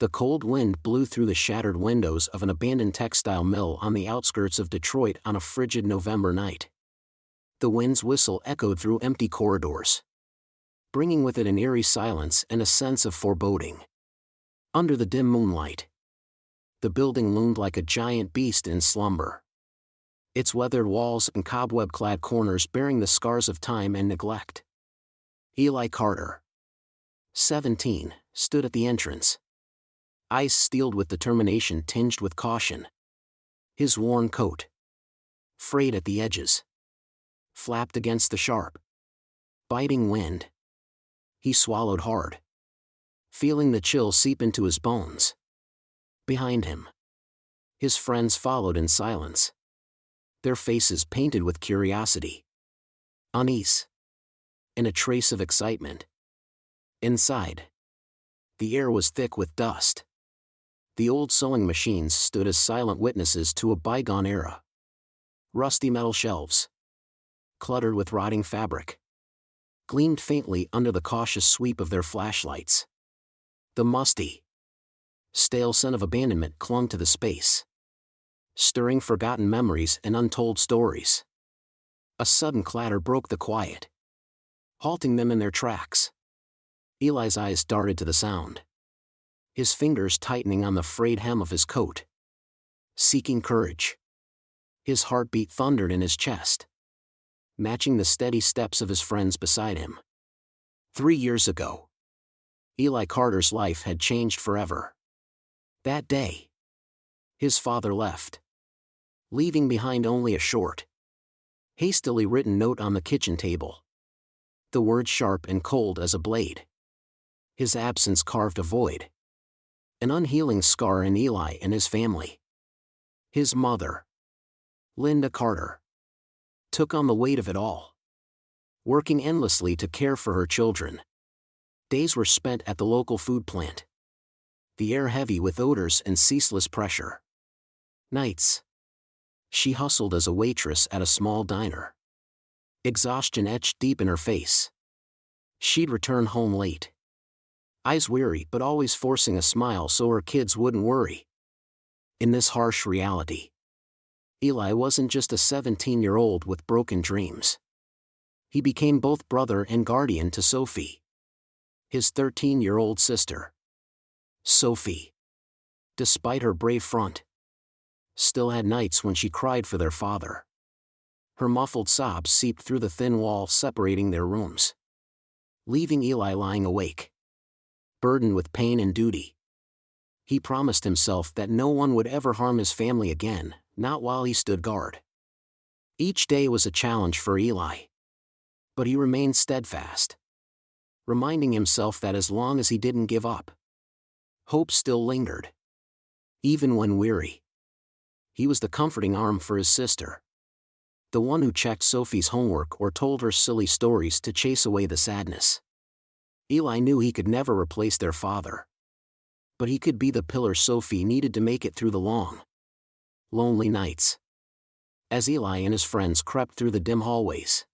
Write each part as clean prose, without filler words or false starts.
The cold wind blew through the shattered windows of an abandoned textile mill on the outskirts of Detroit on a frigid November night. The wind's whistle echoed through empty corridors, bringing with it an eerie silence and a sense of foreboding. Under the dim moonlight, the building loomed like a giant beast in slumber, its weathered walls and cobweb-clad corners bearing the scars of time and neglect. Eli Carter, 17, stood at the entrance, eyes steeled with determination tinged with caution. His worn coat, frayed at the edges, flapped against the sharp, biting wind. He swallowed hard, feeling the chill seep into his bones. Behind him, his friends followed in silence, their faces painted with curiosity, unease, and a trace of excitement. Inside, the air was thick with dust. The old sewing machines stood as silent witnesses to a bygone era. Rusty metal shelves, cluttered with rotting fabric, gleamed faintly under the cautious sweep of their flashlights. The musty, stale scent of abandonment clung to the space, stirring forgotten memories and untold stories. A sudden clatter broke the quiet, halting them in their tracks. Eli's eyes darted to the sound, his fingers tightening on the frayed hem of his coat, seeking courage. His heartbeat thundered in his chest, matching the steady steps of his friends beside him. 3 years ago, Eli Carter's life had changed forever. That day, his father left, leaving behind only a short, hastily written note on the kitchen table. The words sharp and cold as a blade. His absence carved a void, an unhealing scar in Eli and his family. His mother, Linda Carter, took on the weight of it all, working endlessly to care for her children. Days were spent at the local food plant, the air heavy with odors and ceaseless pressure. Nights, she hustled as a waitress at a small diner, exhaustion etched deep in her face. She'd return home late, eyes weary but always forcing a smile so her kids wouldn't worry. In this harsh reality, Eli wasn't just a 17-year-old with broken dreams. He became both brother and guardian to Sophie, his 13-year-old sister. Sophie, despite her brave front, still had nights when she cried for their father. Her muffled sobs seeped through the thin wall separating their rooms, leaving Eli lying awake, burdened with pain and duty. He promised himself that no one would ever harm his family again, not while he stood guard. Each day was a challenge for Eli, but he remained steadfast, reminding himself that as long as he didn't give up, hope still lingered. Even when weary, he was the comforting arm for his sister, the one who checked Sophie's homework or told her silly stories to chase away the sadness. Eli knew he could never replace their father, but he could be the pillar Sophie needed to make it through the long, lonely nights. As Eli and his friends crept through the dim hallways,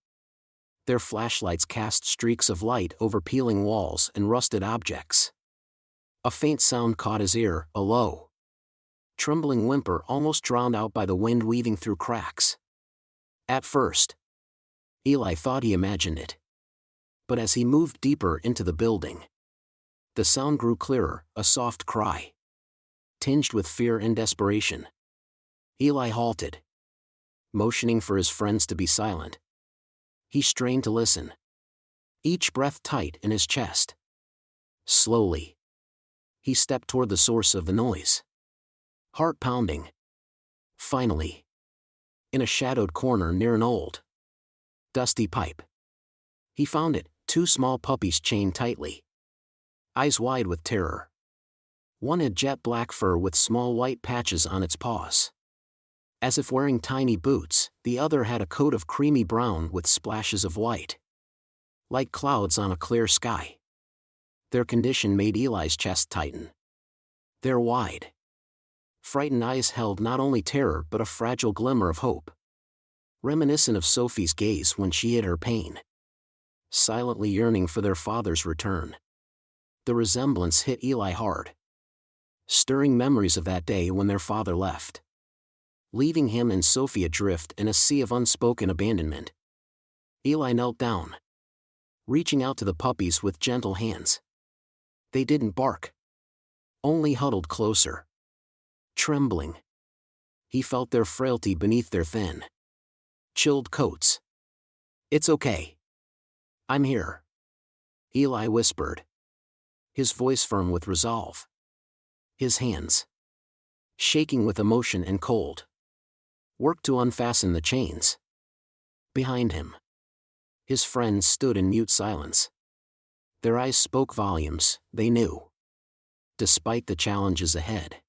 their flashlights cast streaks of light over peeling walls and rusted objects. A faint sound caught his ear, a low, trembling whimper almost drowned out by the wind weaving through cracks. At first, Eli thought he imagined it, but as he moved deeper into the building, the sound grew clearer, a soft cry, tinged with fear and desperation. Eli halted, motioning for his friends to be silent. He strained to listen, each breath tight in his chest. Slowly, he stepped toward the source of the noise, heart pounding. Finally, in a shadowed corner near an old, dusty pipe, he found it, 2 small puppies chained tightly, eyes wide with terror. One had jet black fur with small white patches on its paws, as if wearing tiny boots. The other had a coat of creamy brown with splashes of white, like clouds on a clear sky. Their condition made Eli's chest tighten. Their wide, frightened eyes held not only terror but a fragile glimmer of hope, reminiscent of Sophie's gaze when she hid her pain, silently yearning for their father's return. The resemblance hit Eli hard. stirring memories of that day when their father left, leaving him and Sophie adrift in a sea of unspoken abandonment. Eli knelt down, reaching out to the puppies with gentle hands. They didn't bark, only huddled closer, trembling. He felt their frailty beneath their thin, chilled coats. "It's okay. I'm here," Eli whispered, his voice firm with resolve. His hands, shaking with emotion and cold, worked to unfasten the chains. Behind him, his friends stood in mute silence. Their eyes spoke volumes, they knew. Despite the challenges ahead,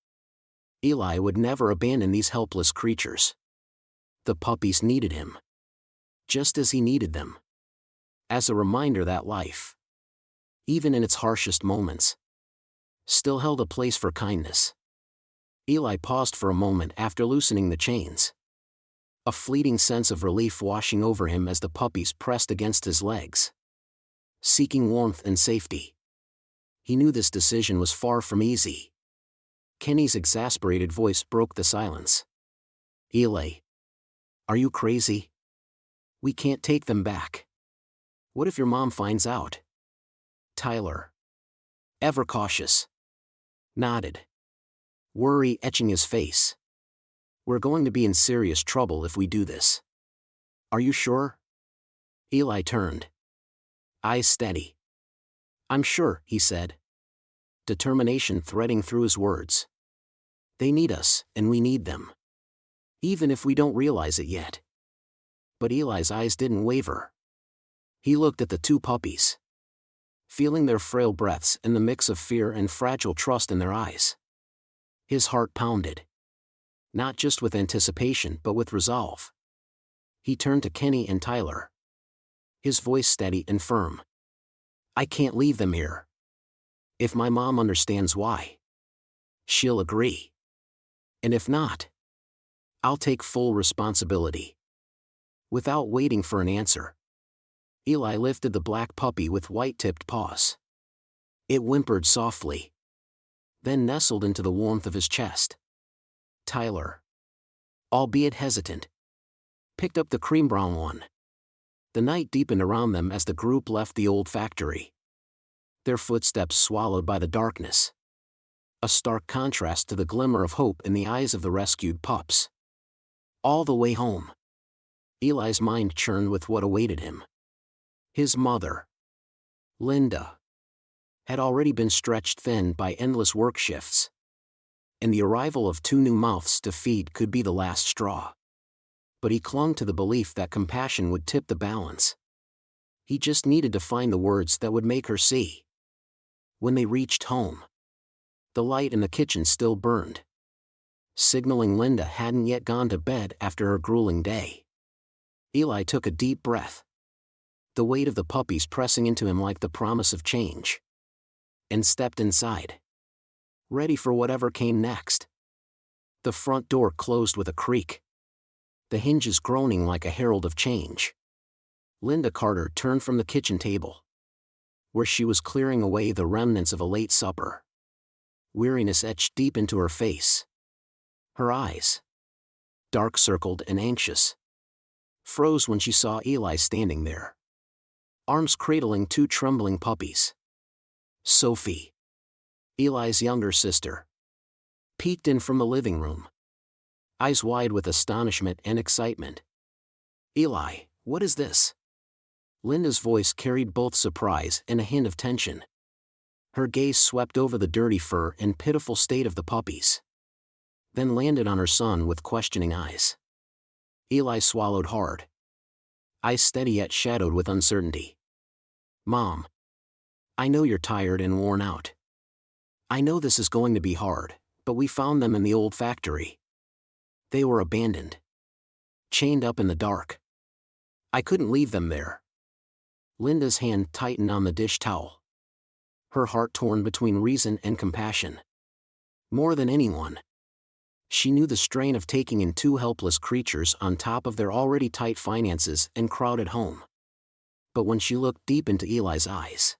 Eli would never abandon these helpless creatures. The puppies needed him, just as he needed them. As a reminder that life, even in its harshest moments, still held a place for kindness. Eli paused for a moment after loosening the chains, a fleeting sense of relief washing over him as the puppies pressed against his legs, seeking warmth and safety. He knew this decision was far from easy. Kenny's exasperated voice broke the silence. "Eli, are you crazy? We can't take them back. What if your mom finds out?" Tyler, ever cautious, nodded, worry etching his face. "We're going to be in serious trouble if we do this. Are you sure?" Eli turned, eyes steady. "I'm sure," he said, determination threading through his words. "They need us, and we need them, even if we don't realize it yet." But Eli's eyes didn't waver. He looked at the two puppies, feeling their frail breaths and the mix of fear and fragile trust in their eyes. His heart pounded, not just with anticipation but with resolve. He turned to Kenny and Tyler, his voice steady and firm. "I can't leave them here. If my mom understands why, she'll agree. And if not, I'll take full responsibility." Without waiting for an answer, Eli lifted the black puppy with white-tipped paws. It whimpered softly, then nestled into the warmth of his chest. Tyler, albeit hesitant, picked up the cream-brown one. The night deepened around them as the group left the old factory, their footsteps swallowed by the darkness, a stark contrast to the glimmer of hope in the eyes of the rescued pups. All the way home, Eli's mind churned with what awaited him. His mother, Linda, had already been stretched thin by endless work shifts, and the arrival of 2 new mouths to feed could be the last straw. But he clung to the belief that compassion would tip the balance. He just needed to find the words that would make her see. When they reached home, the light in the kitchen still burned, signaling Linda hadn't yet gone to bed after her grueling day. Eli took a deep breath, the weight of the puppies pressing into him like the promise of change, and stepped inside, ready for whatever came next. The front door closed with a creak, the hinges groaning like a herald of change. Linda Carter turned from the kitchen table, where she was clearing away the remnants of a late supper. Weariness etched deep into her face. Her eyes, dark-circled and anxious, froze when she saw Eli standing there, arms cradling 2 trembling puppies. Sophie, Eli's younger sister, peeked in from the living room, eyes wide with astonishment and excitement. "Eli, what is this?" Linda's voice carried both surprise and a hint of tension. Her gaze swept over the dirty fur and pitiful state of the puppies, then landed on her son with questioning eyes. Eli swallowed hard, eyes steady yet shadowed with uncertainty. "Mom, I know you're tired and worn out. I know this is going to be hard, but we found them in the old factory. They were abandoned, chained up in the dark. I couldn't leave them there." Linda's hand tightened on the dish towel, her heart torn between reason and compassion. More than anyone, she knew the strain of taking in 2 helpless creatures on top of their already tight finances and crowded home. But when she looked deep into Eli's eyes,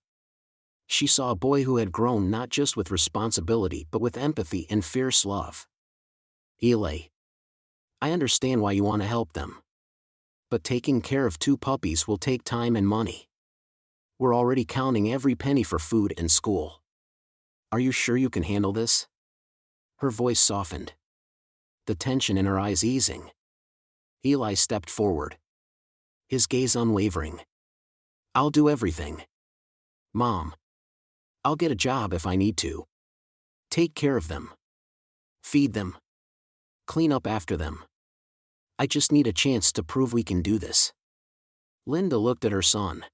She saw a boy who had grown not just with responsibility but with empathy and fierce love. Eli, I understand why you want to help them. But taking care of 2 puppies will take time and money. We're already counting every penny for food and school. Are you sure you can handle this? Her voice softened, the tension in her eyes easing. Eli stepped forward, his gaze unwavering. I'll do everything. Mom, I'll get a job if I need to. Take care of them. Feed them. Clean up after them. I just need a chance to prove we can do this. Linda looked at her son,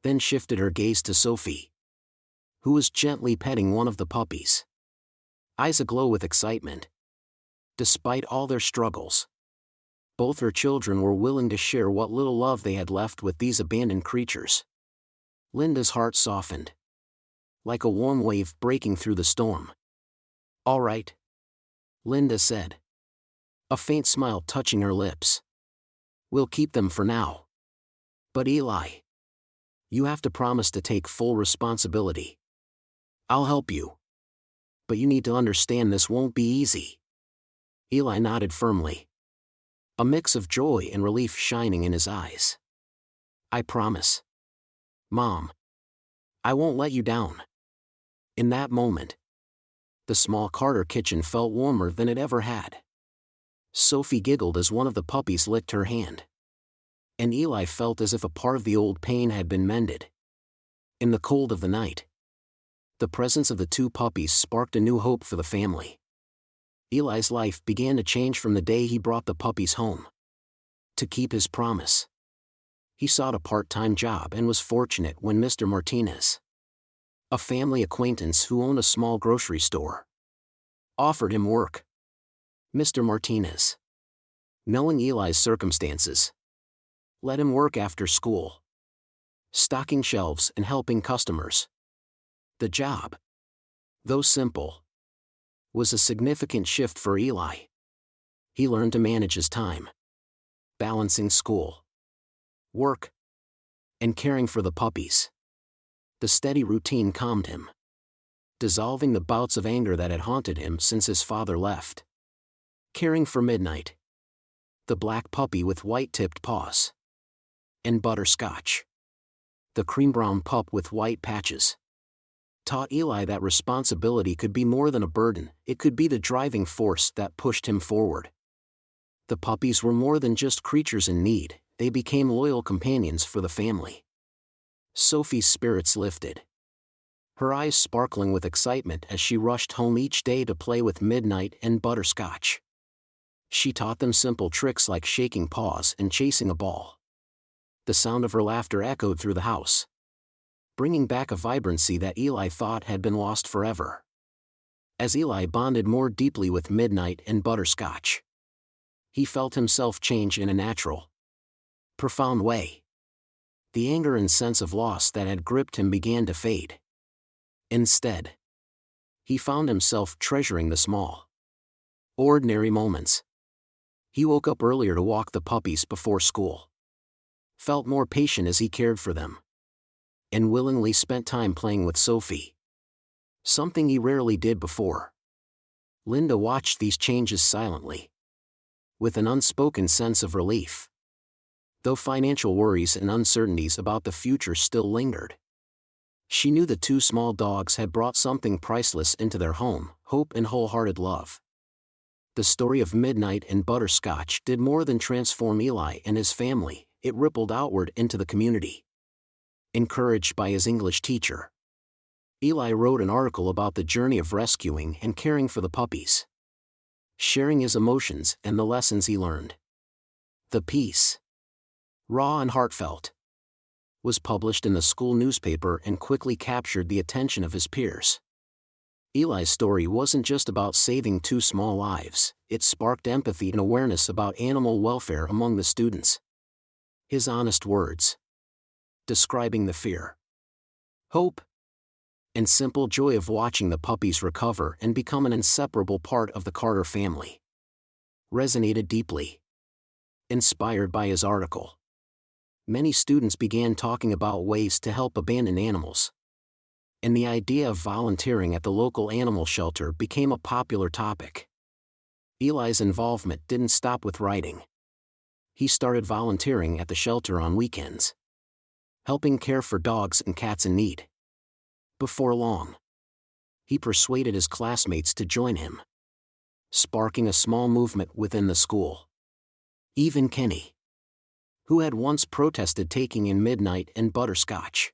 then shifted her gaze to Sophie, who was gently petting one of the puppies, eyes aglow with excitement. Despite all their struggles, both her children were willing to share what little love they had left with these abandoned creatures. Linda's heart softened, like a warm wave breaking through the storm. All right, Linda said, a faint smile touching her lips. We'll keep them for now. But Eli, you have to promise to take full responsibility. I'll help you. But you need to understand this won't be easy. Eli nodded firmly, a mix of joy and relief shining in his eyes. I promise. Mom, I won't let you down. In that moment, the small Carter kitchen felt warmer than it ever had. Sophie giggled as one of the puppies licked her hand, and Eli felt as if a part of the old pain had been mended. In the cold of the night, the presence of the 2 puppies sparked a new hope for the family. Eli's life began to change from the day he brought the puppies home. To keep his promise, he sought a part-time job and was fortunate when Mr. Martinez, a family acquaintance who owned a small grocery store, offered him work. Mr. Martinez, knowing Eli's circumstances, let him work after school, stocking shelves and helping customers. The job, though simple, was a significant shift for Eli. He learned to manage his time, balancing school, work, and caring for the puppies. The steady routine calmed him, dissolving the bouts of anger that had haunted him since his father left. Caring for Midnight, the black puppy with white-tipped paws, and Butterscotch, the cream-brown pup with white patches, taught Eli that responsibility could be more than a burden, it could be the driving force that pushed him forward. The puppies were more than just creatures in need, they became loyal companions for the family. Sophie's spirits lifted, her eyes sparkling with excitement as she rushed home each day to play with Midnight and Butterscotch. She taught them simple tricks like shaking paws and chasing a ball. The sound of her laughter echoed through the house, bringing back a vibrancy that Eli thought had been lost forever. As Eli bonded more deeply with Midnight and Butterscotch, he felt himself change in a natural, profound way. The anger and sense of loss that had gripped him began to fade. Instead, he found himself treasuring the small, ordinary moments. He woke up earlier to walk the puppies before school, felt more patient as he cared for them, and willingly spent time playing with Sophie, something he rarely did before. Linda watched these changes silently, with an unspoken sense of relief. Though financial worries and uncertainties about the future still lingered, she knew the 2 small dogs had brought something priceless into their home, hope and wholehearted love. The story of Midnight and Butterscotch did more than transform Eli and his family, it rippled outward into the community. Encouraged by his English teacher, Eli wrote an article about the journey of rescuing and caring for the puppies, sharing his emotions and the lessons he learned. The piece, raw and heartfelt, was published in the school newspaper and quickly captured the attention of his peers. Eli's story wasn't just about saving 2 small lives, it sparked empathy and awareness about animal welfare among the students. His honest words, describing the fear, hope, and simple joy of watching the puppies recover and become an inseparable part of the Carter family, resonated deeply. Inspired by his article, many students began talking about ways to help abandoned animals, and the idea of volunteering at the local animal shelter became a popular topic. Eli's involvement didn't stop with writing. He started volunteering at the shelter on weekends, helping care for dogs and cats in need. Before long, he persuaded his classmates to join him, sparking a small movement within the school. Even Kenny, who had once protested taking in midnight and butterscotch,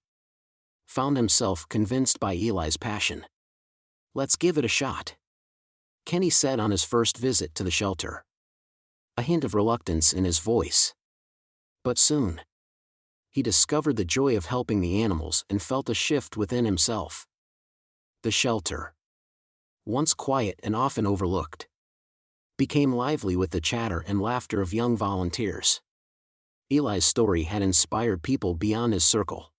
found himself convinced by Eli's passion. "Let's give it a shot," Kenny said on his first visit to the shelter, a hint of reluctance in his voice. But soon, he discovered the joy of helping the animals and felt a shift within himself. The shelter, once quiet and often overlooked, became lively with the chatter and laughter of young volunteers. Eli's story had inspired people beyond his circle,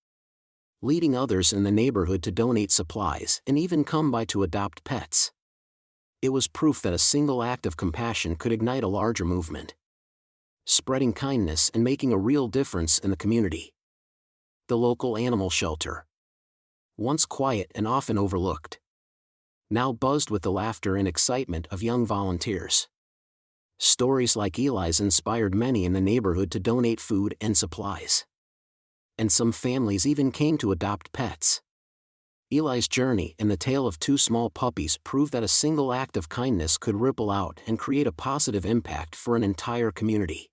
leading others in the neighborhood to donate supplies and even come by to adopt pets. It was proof that a single act of compassion could ignite a larger movement, spreading kindness and making a real difference in the community. The local animal shelter, once quiet and often overlooked, now buzzed with the laughter and excitement of young volunteers. Stories like Eli's inspired many in the neighborhood to donate food and supplies, and some families even came to adopt pets. Eli's journey and the tale of two small puppies prove that a single act of kindness could ripple out and create a positive impact for an entire community.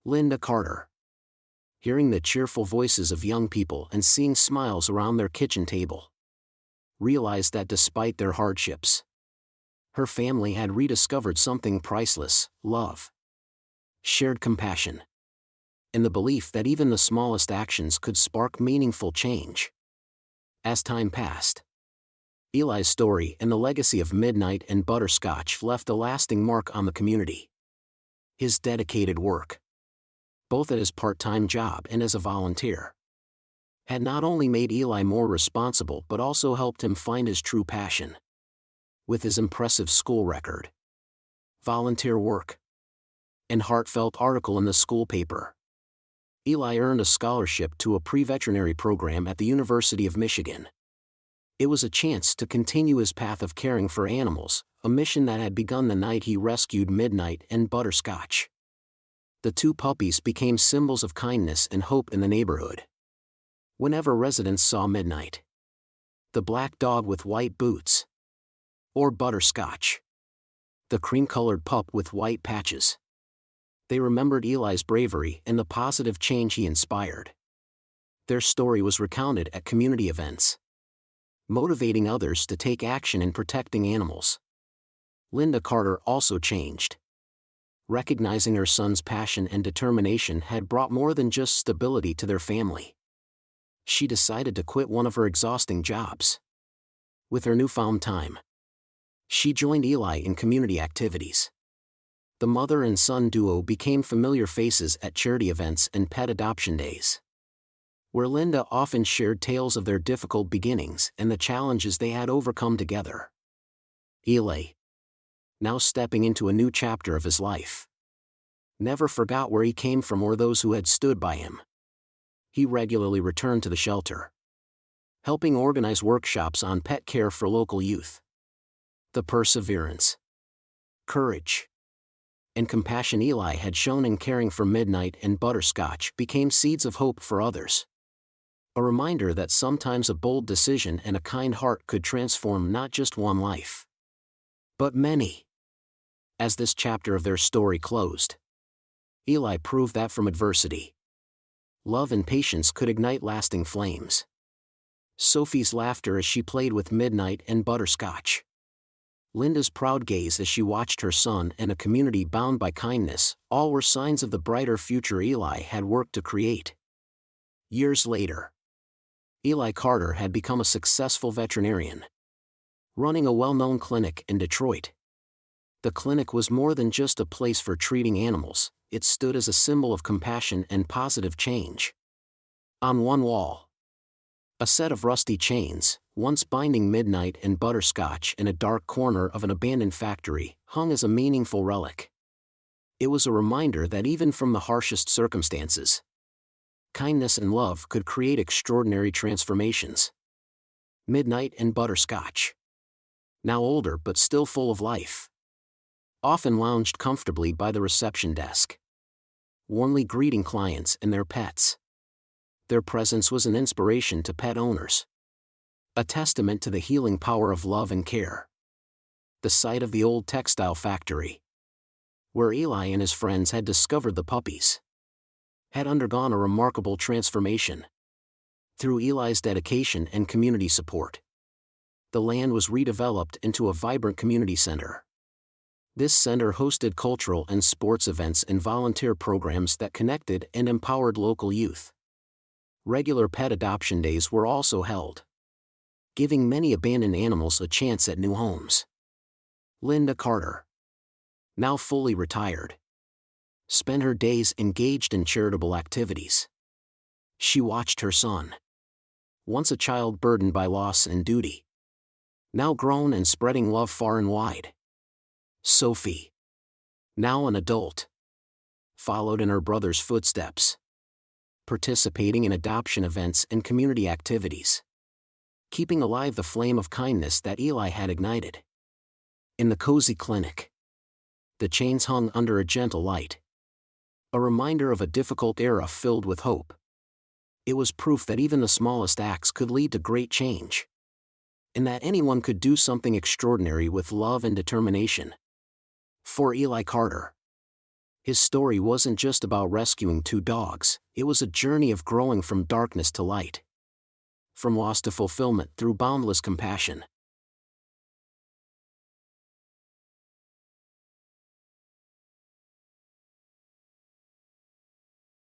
Linda Carter. Hearing the cheerful voices of young people and seeing smiles around their kitchen table, realized that despite their hardships, her family had rediscovered something priceless: love, shared compassion, and the belief that even the smallest actions could spark meaningful change. As time passed, Eli's story and the legacy of midnight and butterscotch left a lasting mark on the community. His dedicated work, both at his part-time job and as a volunteer, had not only made Eli more responsible but also helped him find his true passion. With his impressive school record, volunteer work, and heartfelt article in the school paper, Eli earned a scholarship to a pre-veterinary program at the University of Michigan. It was a chance to continue his path of caring for animals, a mission that had begun the night he rescued Midnight and Butterscotch. The two puppies became symbols of kindness and hope in the neighborhood. Whenever residents saw Midnight, the black dog with white boots, or Butterscotch, the cream-colored pup with white patches, they remembered Eli's bravery and the positive change he inspired. Their story was recounted at community events, motivating others to take action in protecting animals. Linda Carter also changed. Recognizing her son's passion and determination had brought more than just stability to their family. She decided to quit one of her exhausting jobs. With her newfound time, she joined Eli in community activities. The mother and son duo became familiar faces at charity events and pet adoption days, where Linda often shared tales of their difficult beginnings and the challenges they had overcome together. Eli, now stepping into a new chapter of his life, never forgot where he came from or those who had stood by him. He regularly returned to the shelter, helping organize workshops on pet care for local youth. The perseverance, courage, and compassion Eli had shown in caring for Midnight and Butterscotch became seeds of hope for others. A reminder that sometimes a bold decision and a kind heart could transform not just one life, but many. As this chapter of their story closed, Eli proved that from adversity, love and patience could ignite lasting flames. Sophie's laughter as she played with Midnight and Butterscotch, Linda's proud gaze as she watched her son and a community bound by kindness, all were signs of the brighter future Eli had worked to create. Years later, Eli Carter had become a successful veterinarian, running a well-known clinic in Detroit. The clinic was more than just a place for treating animals, it stood as a symbol of compassion and positive change. On one wall, a set of rusty chains, once binding Midnight and Butterscotch in a dark corner of an abandoned factory, hung as a meaningful relic. It was a reminder that even from the harshest circumstances, kindness and love could create extraordinary transformations. Midnight and Butterscotch. Now older but still full of life. Often lounged comfortably by the reception desk, warmly greeting clients and their pets. Their presence was an inspiration to pet owners, a testament to the healing power of love and care. The site of the old textile factory, where Eli and his friends had discovered the puppies, had undergone a remarkable transformation. Through Eli's dedication and community support, the land was redeveloped into a vibrant community center. This center hosted cultural and sports events and volunteer programs that connected and empowered local youth. Regular pet adoption days were also held, giving many abandoned animals a chance at new homes. Linda Carter, now fully retired, spent her days engaged in charitable activities. She watched her son, once a child burdened by loss and duty, now grown and spreading love far and wide. Sophie, now an adult, followed in her brother's footsteps, participating in adoption events and community activities, keeping alive the flame of kindness that Eli had ignited. In the cozy clinic, the chains hung under a gentle light, a reminder of a difficult era filled with hope. It was proof that even the smallest acts could lead to great change, and that anyone could do something extraordinary with love and determination. For Eli Carter, his story wasn't just about rescuing 2 dogs, it was a journey of growing from darkness to light, from loss to fulfillment through boundless compassion.